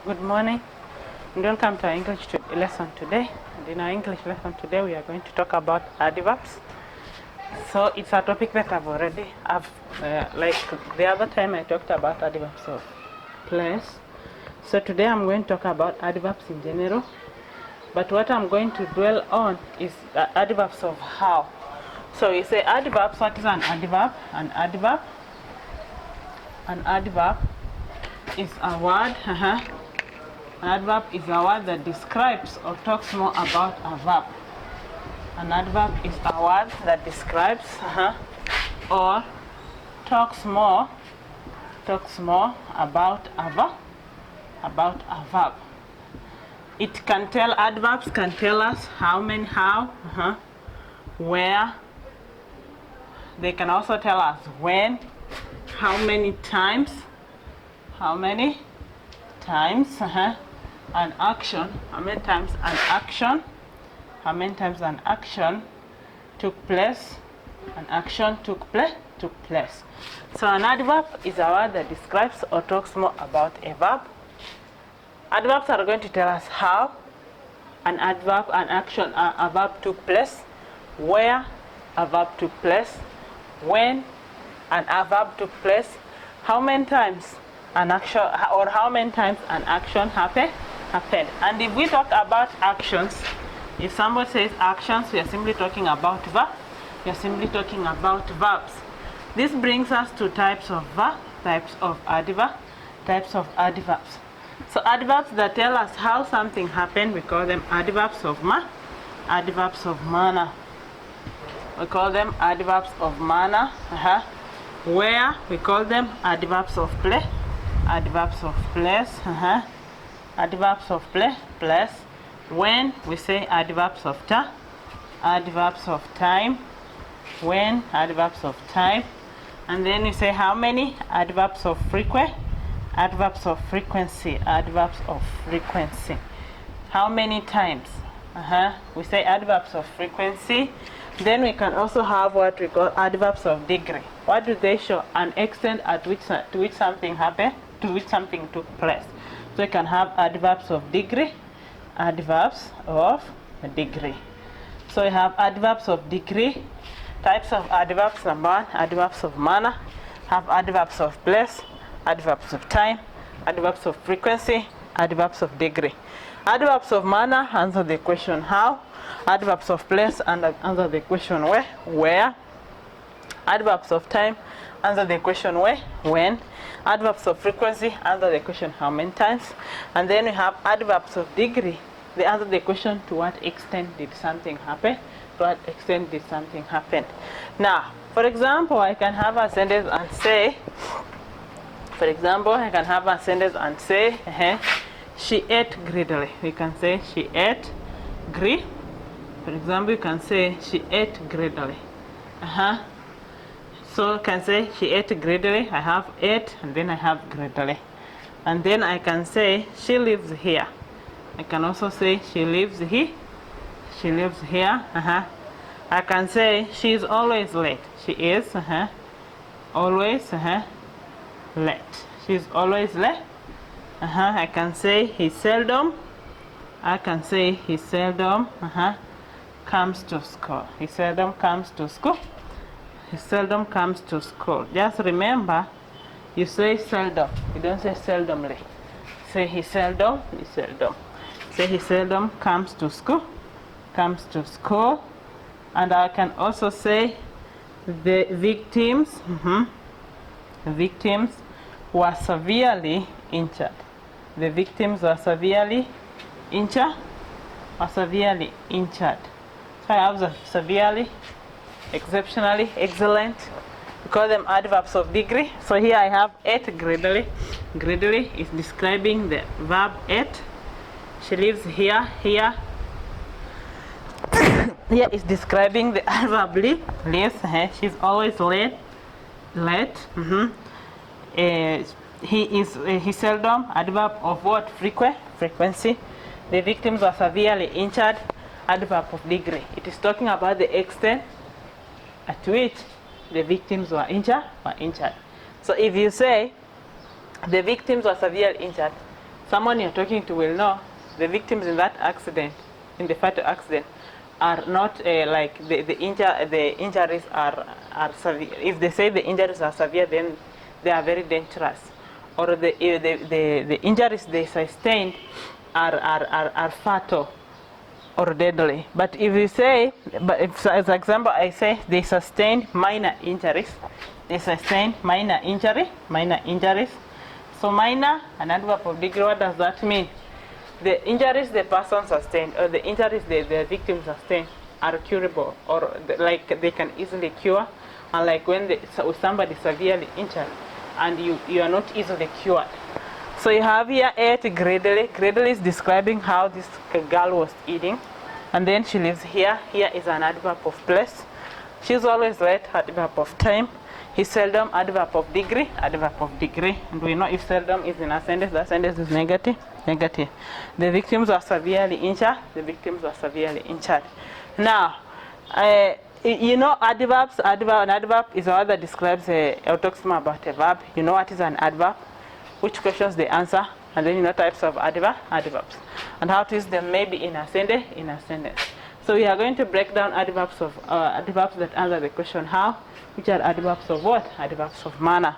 Good morning and welcome to our English lesson today. And in our English lesson today we are going to talk about adverbs. So it's a topic that like the other time I talked about adverbs of place. So today I'm going to talk about adverbs in general. But what I'm going to dwell on is the adverbs of how. So you say adverbs, what is an adverb? An adverb is a word. An adverb is a word that describes or talks more about a verb. An adverb is a word that describes or talks more about a verb. It can tell, adverbs can tell us where. They can also tell us when, how many times, an action, how many times an action took place, So an adverb is a word that describes or talks more about a verb. Adverbs are going to tell us how an verb took place, where a verb took place, when an verb took place, how many times an action happened. And if we talk about actions, if somebody says actions, we are simply talking about verbs. This brings us to types of adverbs. So adverbs that tell us how something happened, we call them adverbs of manner. We call them adverbs of manner. Where, we call them adverbs of place. Adverbs of place. When, we say adverbs of time. When, adverbs of time. And then we say how many? Adverbs of frequency. How many times? We say adverbs of frequency. Then we can also have what we call adverbs of degree. What do they show? An extent to which something happened, to which something took place. So we can have adverbs of degree, adverbs of degree. So we have adverbs of degree, types of adverbs. Number one, adverbs of manner, have adverbs of place, adverbs of time, adverbs of frequency, adverbs of degree. Adverbs of manner answer the question how. Adverbs of place answer the question where. Adverbs of time answer the question when. Adverbs of frequency answer the question how many times. And then we have adverbs of degree. They answer the question to what extent did something happen. Now, for example, I can have a sentence and say, she ate greedily. We can say she ate greedily. For example, you can say she ate greedily. So I can say she ate greedily. I have ate and then I have greedily. And then I can say she lives here. I can also say she lives here. I can say she is always late. She is always late. She is always late. I can say he seldom. Comes to school. He seldom comes to school. Just remember, you say seldom. You don't say seldomly. Say he seldom. Say he seldom comes to school. And I can also say the victims. Victims were severely injured. The victims were severely injured. So I have the severely, exceptionally, excellent. We call them adverbs of degree. So here I have ate greedily. Greedily is describing the verb ate. She lives here. Here is describing the adverb lives. She's always late. He seldom, adverb of what? Frequency. The victims were severely injured, adverb of degree. It is talking about the extent at which the victims were injured. So if you say the victims were severely injured, someone you're talking to will know the victims in that accident, in the fatal accident, are not like the injuries are severe. If they say the injuries are severe, then they are very dangerous, or the injuries they sustained are fatal or deadly. But if you say, but if, as example, I say they sustained minor injuries, they sustained minor injuries. So minor, an adverb of degree, what does that mean? The injuries the person sustained, or the injuries the victim sustained, are curable, or like they can easily cure. Unlike when somebody severely injured and you are not easily cured. So you have here ate greedily. Greedily is describing how this girl was eating, and then she lives here. Here is an adverb of place. She's always late, adverb of time. He's seldom, adverb of degree, and we know if seldom is in a sentence, that sentence is negative. The victims were severely injured. Now, you know adverbs. An adverb is a word that describes or talks more about a verb. You know what is an adverb, which questions they answer, and then you know types of adverbs, and how to use them maybe in a sentence. So we are going to break down adverbs that answer the question how, which are adverbs of what? Adverbs of manner.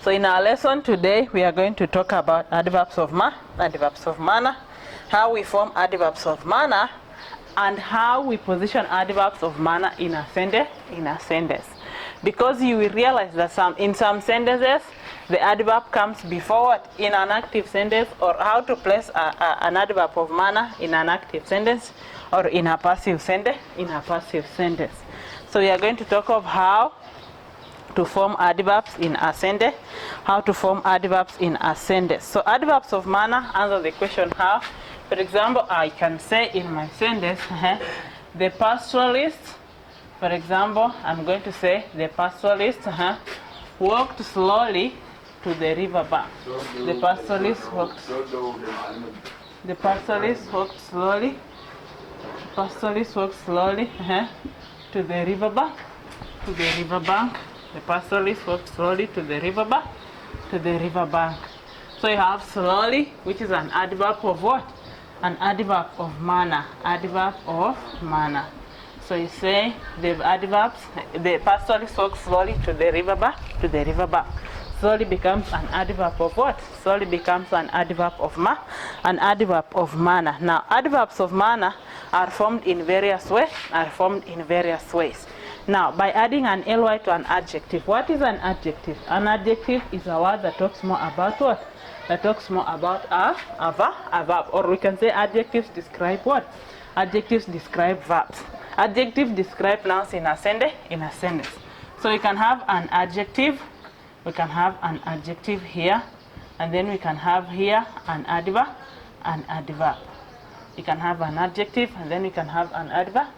So in our lesson today, we are going to talk about adverbs of manner, how we form adverbs of manner, and how we position adverbs of manner in a sentence. Because you will realize that in some sentences, the adverb comes before what? In an active sentence, or how to place an adverb of manner in an active sentence, or in a passive sentence. So we are going to talk of how to form adverbs in a sentence, So adverbs of manner answer the question how. For example, I can say in my sentence, the pastoralist, for example, I'm going to say the pastoralist walked slowly to the river bank. The pastoralist walked slowly to the river bank. The pastoralist walked slowly to the river bank. So you have slowly, which is an adverb of what? An adverb of manner. So you say the adverbs, the pastoralist walked slowly to the river bank. Slowly becomes an adverb of what? An adverb of manner. Now, adverbs of manner are formed in various ways. Now, by adding an ly to an adjective. What is an adjective? An adjective is a word that talks more about what? That talks more about a verb. Or we can say adjectives describe what? Adjectives describe verbs. Adjectives describe nouns in a sentence. So we can have an adjective. We can have an adjective here, and then we can have here an adverb. We can have an adjective, and then we can have an adverb.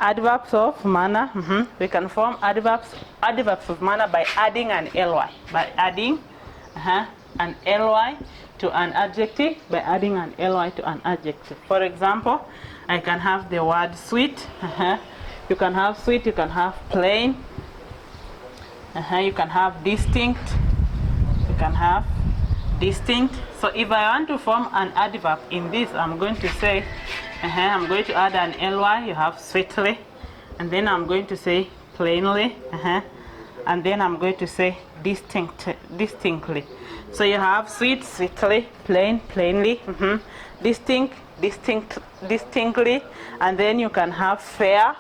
Adverbs of manner. We can form adverbs of manner by adding an ly. By adding an ly to an adjective. For example, I can have the word sweet. You can have sweet. You can have plain. You can have distinct. So if I want to form an adverb in this, I'm going to say, I'm going to add an ly. You have sweetly, and then I'm going to say plainly, and then I'm going to say distinctly. So you have sweet, sweetly, plain, plainly, distinctly, and then you can have fair.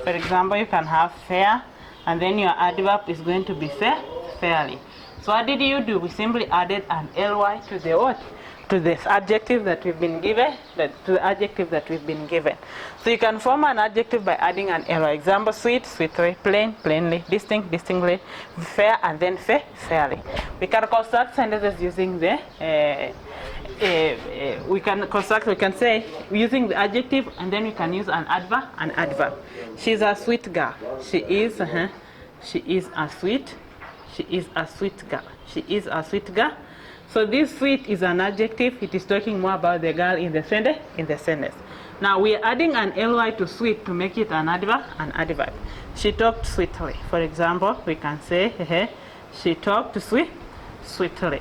For example, you can have fair, and then your adverb is going to be fairly. So what did you do? We simply added an ly to the what? To this adjective that we've been given. So you can form an adjective by adding an ly. Example: sweet, sweetly; plain, plainly; distinct, distinctly; fair, and then fairly. We can construct sentences using the. We can say using the adjective, and then we can use an adverb. She's a sweet girl. She is a sweet girl. So this sweet is an adjective. It is talking more about the girl in the sentence. Now we are adding an ly to sweet to make it an adverb. She talked sweetly. For example, we can say she talked sweetly.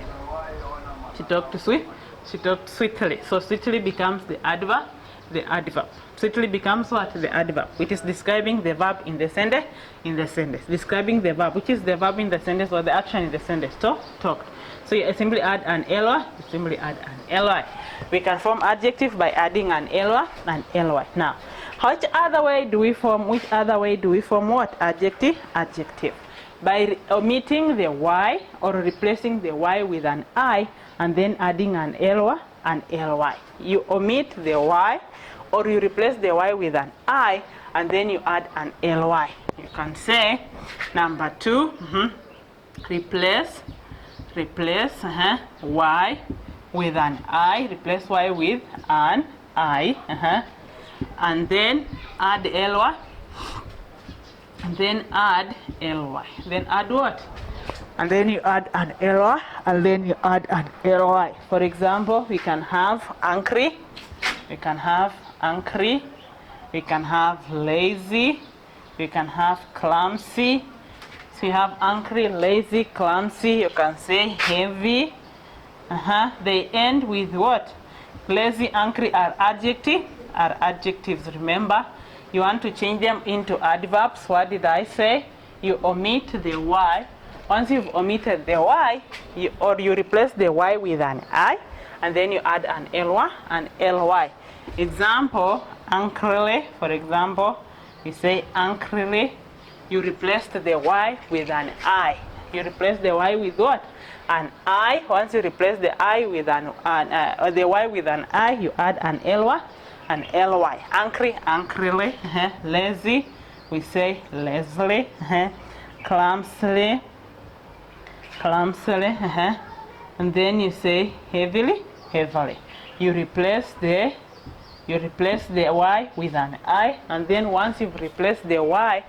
She talked sweetly. So sweetly becomes the adverb. The adverb. Sweetly becomes what? The adverb, which is describing the verb in the sentence. Describing the verb, which is the verb in the sentence or the action in the sentence. Talked. So you simply add an ly. We can form adjective by adding an ly and ly. Now, which other way do we form what? Adjective? By omitting the y or replacing the y with an I and then adding an ly. You omit the y or you replace the y with an I and then you add an ly. You can say number 2, replace y with an I, replace y with an I, and then add ly, and then add ly. Then add what? And then you add an ly, and then you add an ly. For example, we can have angry, we can have lazy, we can have clumsy. So you have angry, lazy, clumsy. You can say heavy. They end with what? Lazy, angry are adjectives. Remember, you want to change them into adverbs. What did I say? You omit the y. Once you've omitted the y, you replace the y with an I, and then you add an ly. Example, angrily. For example, you say angrily. You replace the y with an I. You replace the y with what? An I. Once you replace the I with the y with an I, you add an ly. Angry, angrily. Lazy, we say lazily. Clumsily. And then you say heavily. You replace the y with an I, and then once you've replaced the y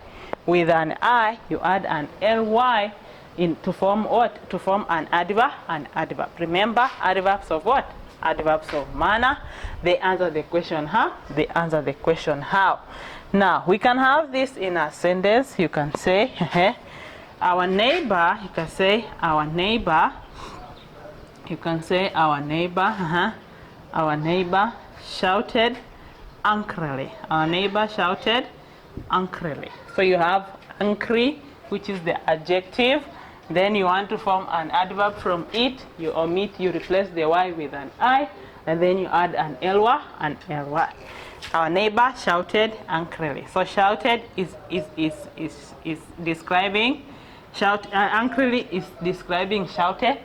with an I, you add an ly to form what? To form an adverb. Remember, adverbs of what? Adverbs of manner. They answer the question how. Now, we can have this in a sentence. You can say, our neighbor. You can say, our neighbor. You can say, our neighbor. Our neighbor shouted angrily. Our neighbor shouted angrily. So you have angry, which is the adjective. Then you want to form an adverb from it. You replace the y with an I, and then you add an ly. Our neighbor shouted angrily. So shouted is describing angrily is describing shouted.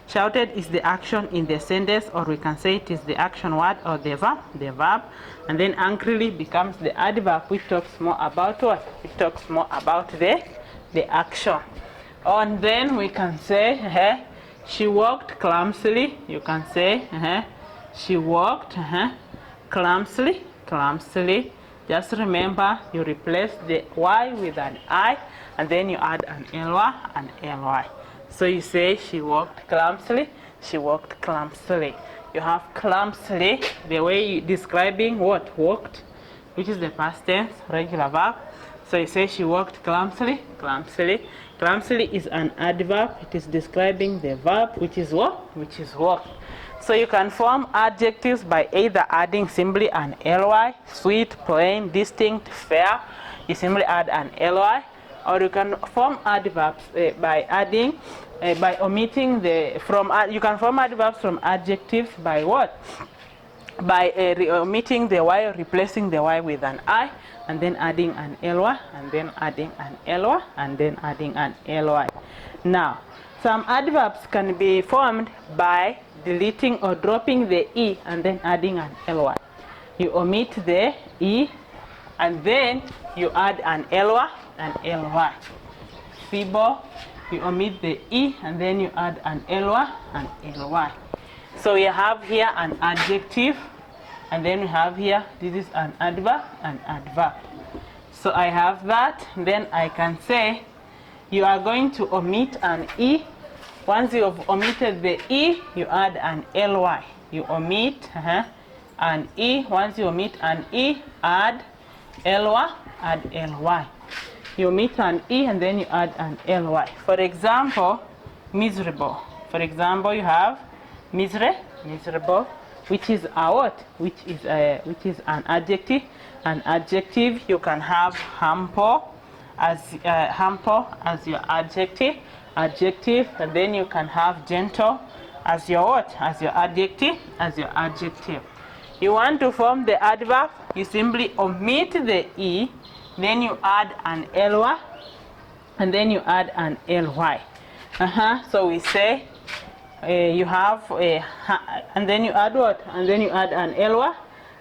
Shouted is the action in the sentence, or we can say it is the action word or the verb. And then angrily becomes the adverb, which talks more about what? It talks more about the action. And then we can say, she walked clumsily. You can say, she walked clumsily. Just remember, you replace the y with an I, and then you add an ly. So you say, she walked clumsily. You have clumsily, the way you describing what? Walked, which is the past tense, regular verb. So you say, she walked clumsily. Clumsily is an adverb. It is describing the verb, which is what? Walk. So you can form adjectives by either adding simply an ly, sweet, plain, distinct, fair. You simply add an ly. Or you can form adverbs by omitting you can form adverbs from adjectives by what? By omitting the y or replacing the y with an I, and then adding an ly, and then adding an ly, and then adding an ly. Now, some adverbs can be formed by deleting or dropping the e and then adding an ly. You omit the e and then you add an ly. Feeble, you omit the e and then you add an ly. So we have here an adjective, and then we have here, this is an adverb. So I have that, then I can say, you are going to omit an e. Once you have omitted the e, you add an ly. You omit an e. Once you omit an e, add ly. You omit an e and then you add an ly. For example, miserable. For example, you have miserable, which is a what? Which is an adjective. An adjective, you can have hamper as your adjective, and then you can have gentle as your what? As your adjective. You want to form the adverb, you simply omit the e, then you add an ly, and then you add an ly. So we say you have and then you add what? And then you add an ly,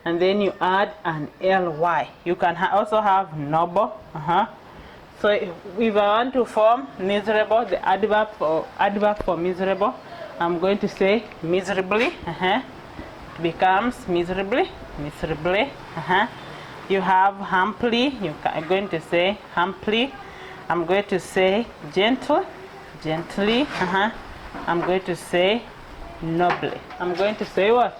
and then you add an ly. You can also have noble. So if I want to form miserable, the adverb for miserable, I'm going to say miserably. It becomes miserably. You have humbly. I'm going to say humbly. I'm going to say gently. I'm going to say nobly. I'm going to say what?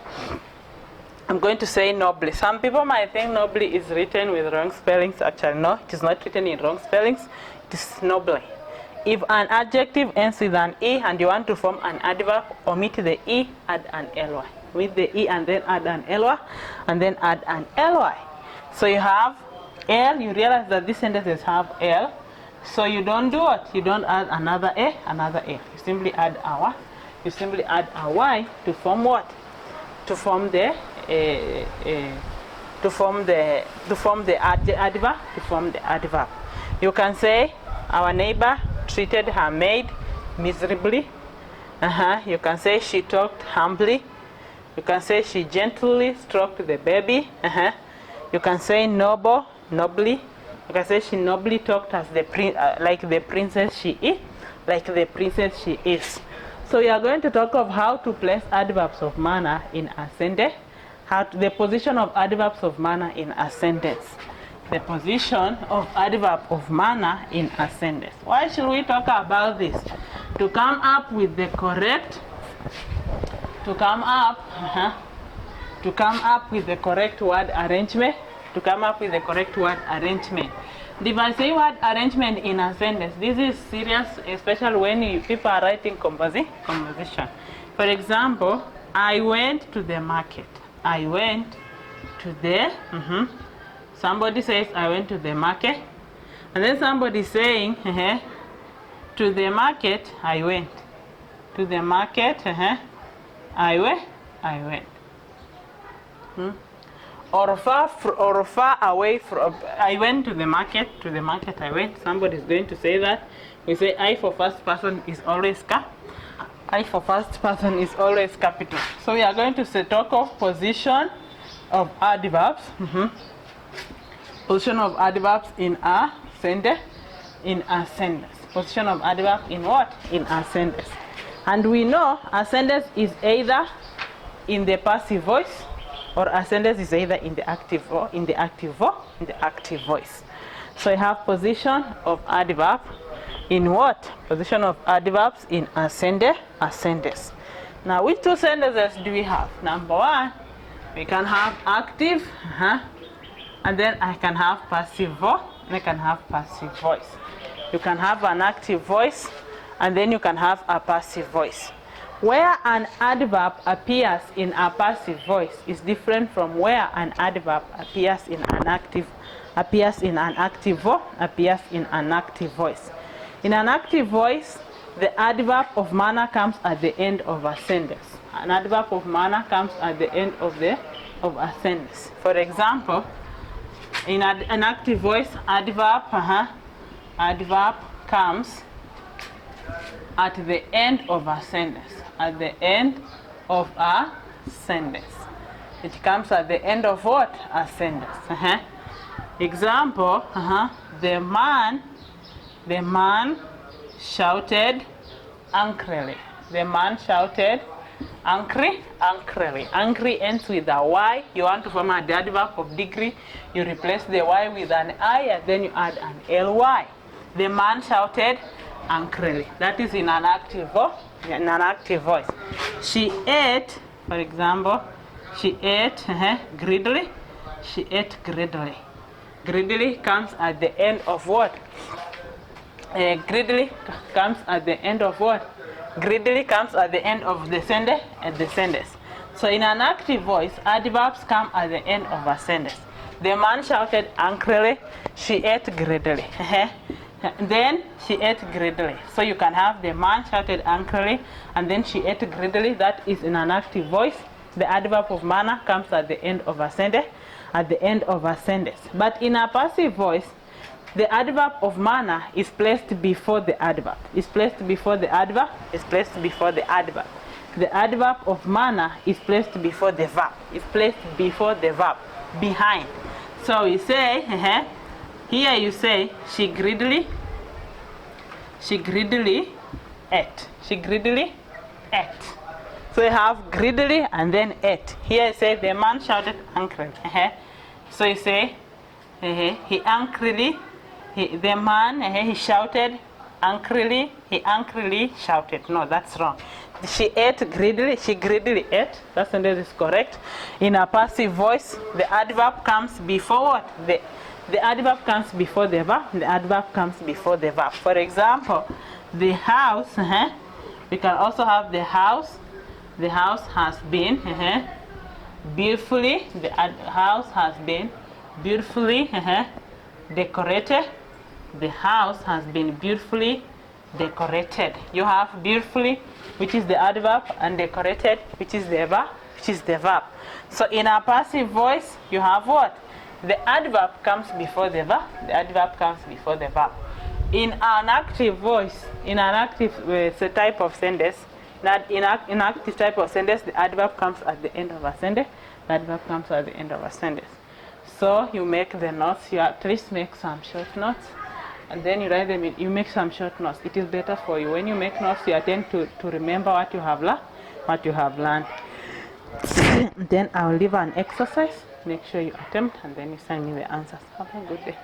I'm going to say nobly. Some people might think nobly is written with wrong spellings. Actually, no, it is not written in wrong spellings. It is nobly. If an adjective ends with an e and you want to form an adverb, omit the e, add an ly. With the e and then add an ly, and then add an ly. So you have l. You realize that these sentences have l. So you don't do what? You don't add another a, You simply add a y to form what? To form the adverb. You can say our neighbor treated her maid miserably. You can say she talked humbly. You can say she gently stroked the baby. You can say nobly. You can say she nobly talked as like the princess she is. So we are going to talk of how to place adverbs of manner in a sentence. The position of adverbs of manner in a sentence. The position of adverb of manner in a sentence. Why should we talk about this? To come up with the correct. To come up with the correct word arrangement. If I say word arrangement in a sentence, this is serious, especially when people are writing composition. For example, I went to the market. I went to the, somebody says I went to the market, and then somebody saying, to the market I went. To the market, I went. Or far away from, I went to the market I went. Somebody is going to say that. We say I for first person is always capital. So we are going to talk of position of adverbs. Position of adverbs in a sentence. Position of adverb in what? In a sentence. And we know a sentence is either in the passive voice, or a sentence is either in the active voice. So you have position of adverb in what? Position of adverbs in a sentence. Now, which two sentences do we have? Number one, we can have active, and then I can have passive voice. You can have an active voice, and then you can have a passive voice. Where an adverb appears in a passive voice is different from where an adverb appears in an active voice. In an active voice, the adverb of manner comes at the end of a sentence. An adverb of manner comes at the end of a sentence. For example, in an active voice, adverb comes at the end of a sentence. At the end of a sentence. It comes at the end of what? A sentence. Example, the man shouted angrily. The man shouted angrily. Angry ends with a y. You want to form an adverb of degree, you replace the y with an I, and then you add an ly. The man shouted angrily. That is in an active voice. She ate, for example, she ate greedily. She ate greedily. Greedily comes at the end of what? Greedily comes at the end of what? Greedily comes at the end of the sentence and the sentence. So in an active voice, adverbs come at the end of a sentence. The man shouted angrily, she ate greedily. Then she ate greedily. So you can have the man shouted angrily and then she ate greedily. That is in an active voice. The adverb of manner comes at the end of a sentence. At the end of a sentence. But in a passive voice, the adverb of manner is placed before the adverb. Is placed before the adverb. Is placed before the adverb. The adverb of manner is placed before the verb. Is placed before the verb. Behind. So we say, here you say, she greedily ate. She greedily ate. So you have greedily and then ate. Here you say, the man shouted angrily. So you say, he angrily, the man, he shouted angrily, he angrily shouted. No, that's wrong. She ate greedily, she greedily ate. That sentence is correct. In a passive voice, the adverb comes before what? The adverb comes before the verb. The adverb comes before the verb. For example, the house, we can also have the house. The house has been beautifully, the house has been beautifully decorated. The house has been beautifully decorated. You have beautifully, which is the adverb, and decorated, which is the verb, So in a passive voice, you have what? The adverb comes before the verb. The adverb comes before the verb. In an active voice, in an active type of sentence, in active type of sentence, the adverb comes at the end of a sentence. The adverb comes at the end of a sentence. So you make the notes. You at least make some short notes, and then you write them in. You make some short notes. It is better for you when you make notes. You attempt to remember what you have learned. Then I'll leave an exercise. Make sure you attempt, and then you send me the answers. Have a good day.